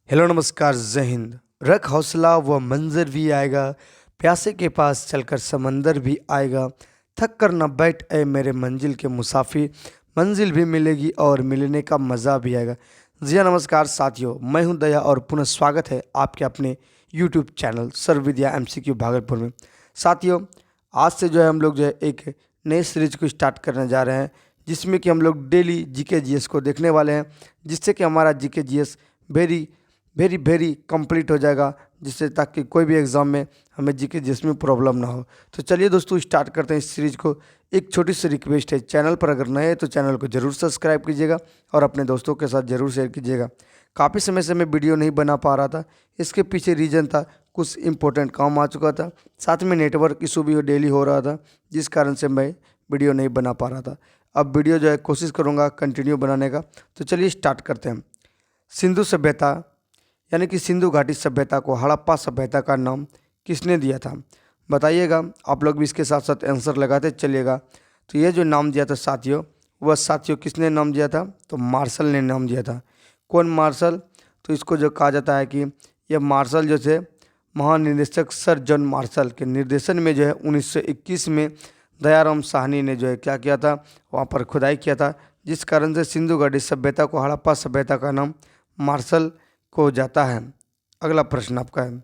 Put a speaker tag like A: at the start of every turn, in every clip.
A: Hello नमस्कार जय हिंद। रख हौसला वो मंजर भी आएगा, प्यासे के पास चलकर समंदर भी आएगा। थक कर न बैठ ए मेरे मंजिल के मुसाफिर, मंजिल भी मिलेगी और मिलने का मज़ा भी आएगा। जी हाँ, नमस्कार साथियों, मैं हूं दया और पुनः स्वागत है आपके अपने यूट्यूब चैनल सर्वविद्या एमसीक्यू भागलपुर में। साथियों, आज से जो है हम लोग जो है एक नए सीरीज को स्टार्ट करने जा रहे हैं, जिसमें कि हम लोग डेली जीके जीएस को देखने वाले हैं, जिससे कि हमारा GK GS very very very complete हो जाएगा, जिससे ताकि कोई भी एग्ज़ाम में हमें जीके जिसमें प्रॉब्लम ना हो। तो चलिए दोस्तों, स्टार्ट करते हैं इस सीरीज को। एक छोटी सी रिक्वेस्ट है, चैनल पर अगर नए हैं तो चैनल को ज़रूर सब्सक्राइब कीजिएगा और अपने दोस्तों के साथ ज़रूर शेयर कीजिएगा। काफ़ी समय से मैं वीडियो नहीं बना पा रहा था, इसके पीछे रीज़न था कुछ इंपॉर्टेंट काम आ चुका था, साथ में नेटवर्क इशू भी डेली हो रहा था, जिस कारण से मैं वीडियो नहीं बना पा रहा था। अब वीडियो जो है कोशिश करूँगा कंटिन्यू बनाने का। तो चलिए स्टार्ट करते हैं। सिंधु सभ्यता यानी कि सिंधु घाटी सभ्यता को हड़प्पा सभ्यता का नाम किसने दिया था? बताइएगा। आप लोग भी इसके साथ साथ आंसर लगाते चलिएगा। तो ये जो नाम दिया था साथियों, वह साथियों किसने नाम दिया था? तो मार्शल ने नाम दिया था। कौन मार्शल? तो इसको जो कहा जाता है कि यह मार्शल जो थे, महानिदेशक सर जॉन मार्शल के निर्देशन में जो है 1921 में दयाराम साहनी ने जो है क्या किया था, वहाँ पर खुदाई किया था, जिस कारण से सिंधु घाटी सभ्यता को हड़प्पा सभ्यता का नाम मार्शल को जाता है। अगला प्रश्न आपका है,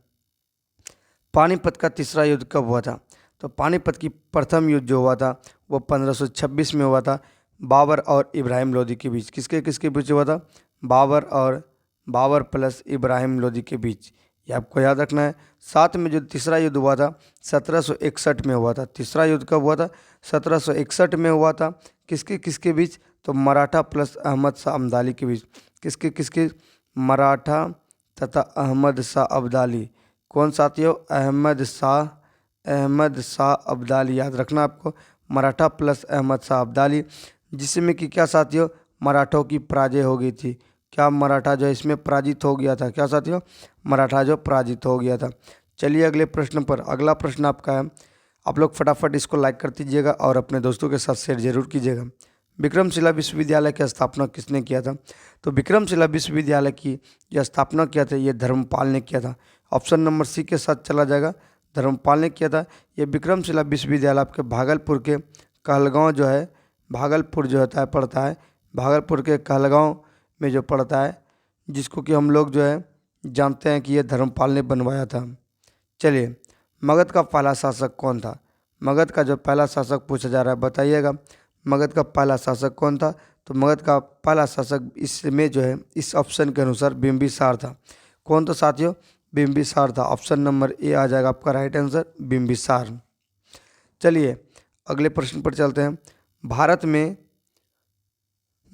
A: पानीपत का तीसरा युद्ध कब हुआ था? तो पानीपत की प्रथम युद्ध जो हुआ था वो 1526 में हुआ था, बाबर और इब्राहिम लोदी के बीच। किसके किसके बीच हुआ था? बाबर प्लस इब्राहिम लोदी के बीच, ये आपको याद रखना है। साथ में जो तीसरा युद्ध हुआ था 1761 में हुआ था। तीसरा युद्ध कब हुआ था? 1761 में हुआ था। किसके किसके बीच? तो मराठा प्लस अहमद शाह अब्दाली के बीच। किसके किसके? मराठा तथा अहमद शाह अब्दाली। कौन साथियों? अहमद शाह अब्दाली, याद रखना आपको, मराठा प्लस अहमद शाह अब्दाली, जिसमें कि क्या साथियों, मराठों की पराजय हो गई थी। क्या मराठा जो इसमें पराजित हो गया था? क्या साथियों? मराठा जो पराजित हो गया था। चलिए अगले प्रश्न पर। अगला प्रश्न आपका है, आप लोग फटाफट इसको लाइक कर दीजिएगा और अपने दोस्तों के साथ शेयर जरूर कीजिएगा। विक्रमशिला विश्वविद्यालय की स्थापना किसने किया था? तो विक्रमशिला विश्वविद्यालय की जो स्थापना किया था ये धर्मपाल ने किया था। ऑप्शन नंबर सी के साथ चला जाएगा, धर्मपाल ने किया था। ये विक्रमशिला विश्वविद्यालय आपके भागलपुर के कहलगांव जो है, भागलपुर जो होता है पड़ता है, भागलपुर के कहलगांव में जो पड़ता है, जिसको कि हम लोग जो है जानते हैं कि ये धर्मपाल ने बनवाया था। चलिए, मगध का पहला शासक कौन था? मगध का जो पहला शासक पूछा जा रहा है, बताइएगा। मगध का पहला शासक कौन था? तो मगध का पहला शासक इसमें जो है इस ऑप्शन के अनुसार बिंबिसार था। कौन था साथियों? बिंबिसार था। ऑप्शन नंबर ए आ जाएगा आपका राइट आंसर, बिंबिसार। चलिए अगले प्रश्न पर चलते हैं।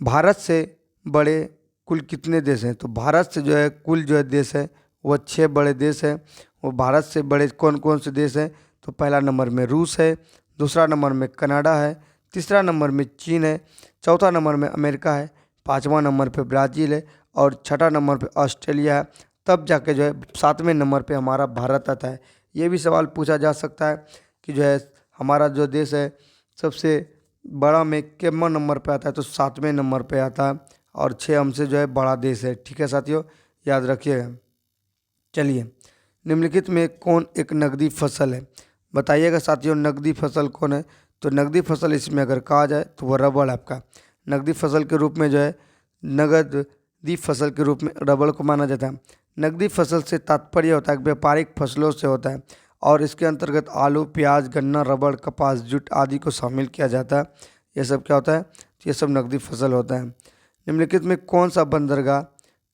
A: भारत से बड़े कुल कितने देश हैं? तो भारत से जो है कुल जो है देश है वो 6 बड़े देश हैं। वो भारत से बड़े कौन कौन से देश हैं? तो पहला नंबर में रूस है, दूसरा नंबर में कनाडा है, तीसरा नंबर में चीन है, चौथा नंबर में अमेरिका है, पाँचवा नंबर पे ब्राज़ील है और छठा नंबर पे ऑस्ट्रेलिया है। तब जाके जो है 7वें नंबर पे हमारा भारत आता है। ये भी सवाल पूछा जा सकता है कि जो है हमारा जो देश है सबसे बड़ा में कितने नंबर पे आता है? तो 7वें नंबर पे आता है और 6 हमसे जो है बड़ा देश है। ठीक है साथियों, याद रखिएगा। चलिए, निम्नलिखित में कौन एक नकदी फसल है? बताइएगा साथियों, नकदी फसल कौन है? तो नकदी फसल इसमें अगर कहा जाए तो वह रबड़ आपका नकदी फसल के रूप में जो है, नगदी फसल के रूप में रबड़ को माना जाता है। नकदी फसल से तात्पर्य होता है व्यापारिक फसलों से होता है और इसके अंतर्गत आलू, प्याज, गन्ना, रबड़, कपास, जूट आदि को शामिल किया जाता है। ये सब क्या होता है? ये सब नकदी फसल होता है। निम्नलिखित में कौन सा बंदरगाह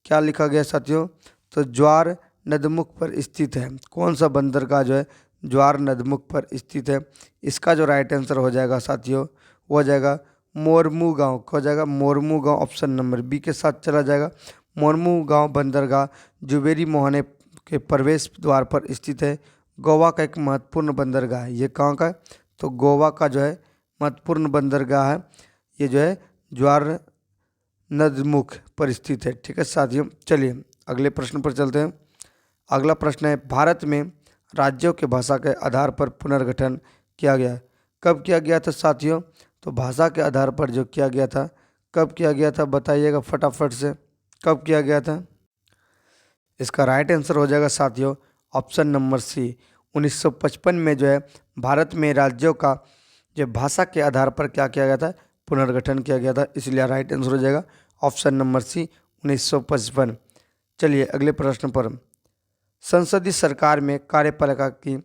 A: क्या लिखा गया साथियों? तो ज्वार नदमुख पर स्थित है। कौन सा बंदरगाह जो है ज्वार नदमुख पर स्थित है? इसका जो राइट आंसर हो जाएगा साथियों वो हो जाएगा मोरमू गांव। हो जाएगा मोरमू गांव, ऑप्शन नंबर बी के साथ चला जाएगा। मोरमू गांव बंदरगाह जुबेरी मोहने के प्रवेश द्वार पर स्थित है। गोवा का एक महत्वपूर्ण बंदरगाह है। ये कहाँ का है? तो गोवा का जो है महत्वपूर्ण बंदरगाह है, ये जो है ज्वार नदमुख पर स्थित है। ठीक है साथियों, चलिए अगले प्रश्न पर चलते हैं। अगला प्रश्न है, भारत में राज्यों के भाषा के आधार पर पुनर्गठन किया गया। कब किया गया था साथियों? तो भाषा के आधार पर जो किया गया था, कब किया गया था बताइएगा फटाफट से, कब किया गया था? इसका राइट आंसर हो जाएगा साथियों ऑप्शन नंबर सी। 1955 में जो है भारत में राज्यों का जो भाषा के आधार पर क्या किया गया था, पुनर्गठन किया गया था, इसलिए राइट आंसर हो जाएगा ऑप्शन नंबर सी 1955। चलिए अगले प्रश्न पर, संसदीय सरकार में कार्यपालिका की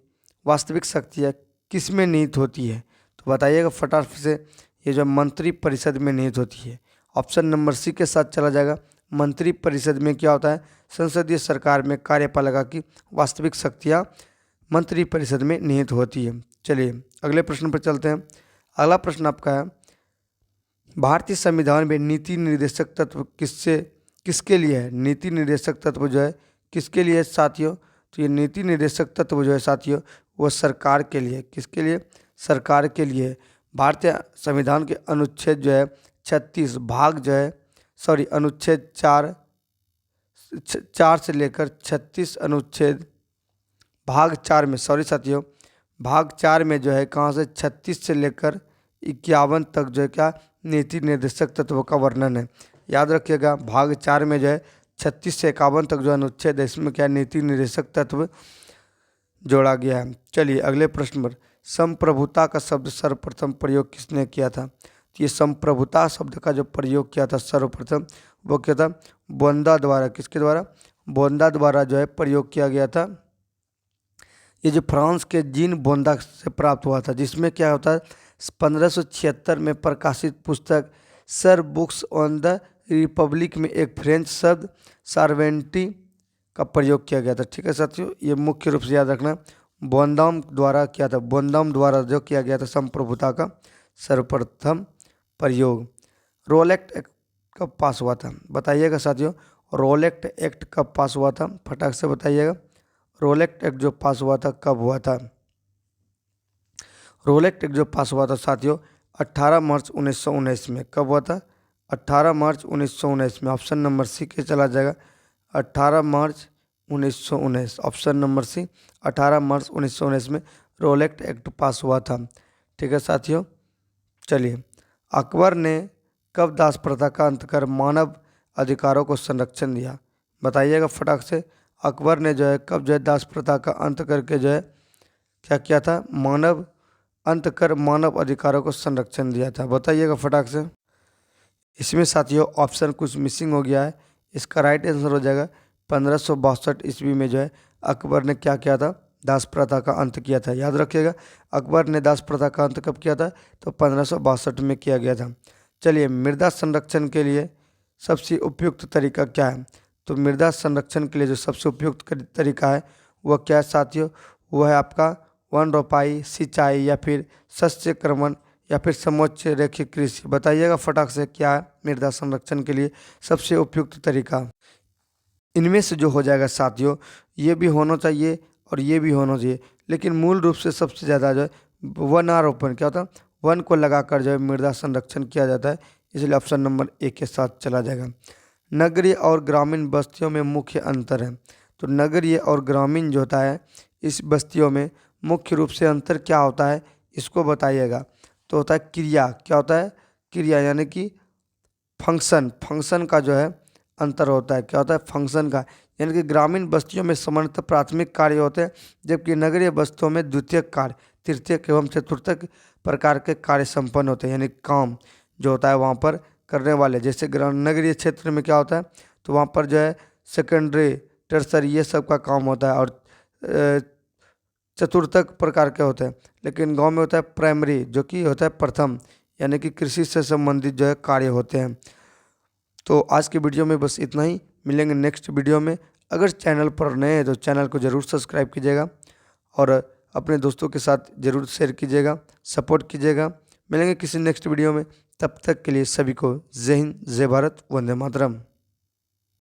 A: वास्तविक शक्तियाँ किस में निहित होती है? तो बताइएगा फटाफट से। ये जो मंत्री परिषद में निहित होती है, ऑप्शन नंबर सी के साथ चला जाएगा। मंत्री परिषद में क्या होता है, संसदीय सरकार में कार्यपालिका की वास्तविक शक्तियाँ मंत्री परिषद में निहित होती है। चलिए अगले प्रश्न पर चलते हैं। अगला प्रश्न आपका है, भारतीय संविधान में नीति निर्देशक तत्व किसके लिए है? नीति निर्देशक तत्व जो है किसके लिए है साथियों? तो ये नीति निर्देशक तत्व जो है साथियों वो सरकार के लिए। किसके लिए? सरकार के लिए। भारतीय संविधान के अनुच्छेद जो है 36 भाग जो है अनुच्छेद 4 से लेकर 36 अनुच्छेद भाग 4 में साथियों भाग 4 में जो है कहाँ से 36 से लेकर 51 तक जो है क्या नीति निर्देशक तत्वों का वर्णन है। याद रखिएगा भाग 4 में जो है 36 से 51 तक जो अनुच्छेद है इसमें क्या नीति निर्देशक तत्व जोड़ा गया है। चलिए अगले प्रश्न पर, संप्रभुता का शब्द सर्वप्रथम प्रयोग किसने किया था? तो ये संप्रभुता शब्द का जो प्रयोग किया था सर्वप्रथम वो क्या था? बोंदा द्वारा। किसके द्वारा? बोंदा द्वारा जो है प्रयोग किया गया था। ये जो फ्रांस के जीन बोंदा से प्राप्त हुआ था, जिसमें क्या होता है 1576 में प्रकाशित पुस्तक sir books on the Republic में एक फ्रेंच शब्द सार्वेंटी का प्रयोग किया गया था। ठीक है साथियों, ये मुख्य रूप से याद रखना, बोंदाम द्वारा किया था। बोंदाम द्वारा जो किया गया था संप्रभुता का सर्वप्रथम प्रयोग। रोलेक्ट एक्ट कब पास हुआ था? बताइएगा साथियों, रोलेक्ट एक्ट कब पास हुआ था? फटाक से बताइएगा, रोलेक्ट एक्ट जो पास हुआ था कब हुआ था? रोलेक्ट एक्ट जो पास हुआ था साथियों 18 मार्च 1919 में। कब हुआ था? 18 मार्च 1919 में। ऑप्शन नंबर सी के चला जाएगा 18 मार्च 1919। ऑप्शन नंबर सी 18 मार्च 1919 में रोलेक्ट एक्ट पास हुआ था। ठीक है साथियों, चलिए अकबर ने कब दास प्रथा का अंत कर मानव अधिकारों को संरक्षण दिया? बताइएगा फटाक से। अकबर ने जो है कब जो है दास प्रथा का अंत करके जो है क्या किया था? अंत कर मानव अधिकारों को संरक्षण दिया था। बताइएगा फटाक से। इसमें साथियों ऑप्शन कुछ मिसिंग हो गया है। इसका राइट आंसर हो जाएगा 1562 ईस्वी में जो है अकबर ने क्या किया था? दास प्रथा का अंत किया था। याद रखिएगा अकबर ने दास प्रथा का अंत कब किया था? तो 1562 में किया गया था। चलिए मृदा संरक्षण के लिए सबसे उपयुक्त तरीका क्या है? तो मृदा संरक्षण के लिए जो सबसे उपयुक्त तरीका है वह क्या है साथियों? वह है आपका वन रोपाई, सिंचाई या फिर शस्य क्रमण या फिर समोच्च रेखिक कृषि। बताइएगा फटाक से क्या है मृदा संरक्षण के लिए सबसे उपयुक्त तरीका? इनमें से जो हो जाएगा साथियों ये भी होना चाहिए और ये भी होना चाहिए, लेकिन मूल रूप से सबसे ज़्यादा जो है वनारोपण क्या होता है? वन को लगाकर जो है मृदा संरक्षण किया जाता है, इसलिए ऑप्शन नंबर ए के साथ चला जाएगा। नगरीय और ग्रामीण बस्तियों में मुख्य अंतर है। तो नगरीय और ग्रामीण जो होता है इस बस्तियों में मुख्य रूप से अंतर क्या होता है इसको बताइएगा। तो होता है क्रिया। क्या होता है? क्रिया यानी कि फंक्शन का जो है अंतर होता है। क्या होता है? फंक्शन का। यानी कि ग्रामीण बस्तियों में सामान्यतः प्राथमिक कार्य होते हैं, जबकि नगरीय बस्तियों में द्वितीयक कार्य, तृतीयक एवं चतुर्थक प्रकार के कार्य संपन्न होते हैं। यानी काम जो होता है वहाँ पर करने वाले, जैसे नगरीय क्षेत्र में क्या होता है तो वहाँ पर जो है सेकेंडरी, टर्सरी ये सब का काम होता है और चतुर्थक प्रकार के होते हैं, लेकिन गांव में होता है प्राइमरी जो कि होता है प्रथम, यानी कि कृषि से संबंधित जो है कार्य होते हैं। तो आज की वीडियो में बस इतना ही, मिलेंगे नेक्स्ट वीडियो में। अगर चैनल पर नए हैं तो चैनल को ज़रूर सब्सक्राइब कीजिएगा और अपने दोस्तों के साथ ज़रूर शेयर कीजिएगा, सपोर्ट कीजिएगा। मिलेंगे किसी नेक्स्ट वीडियो में, तब तक के लिए सभी को जय हिंद, जय भारत, वंदे मातरम।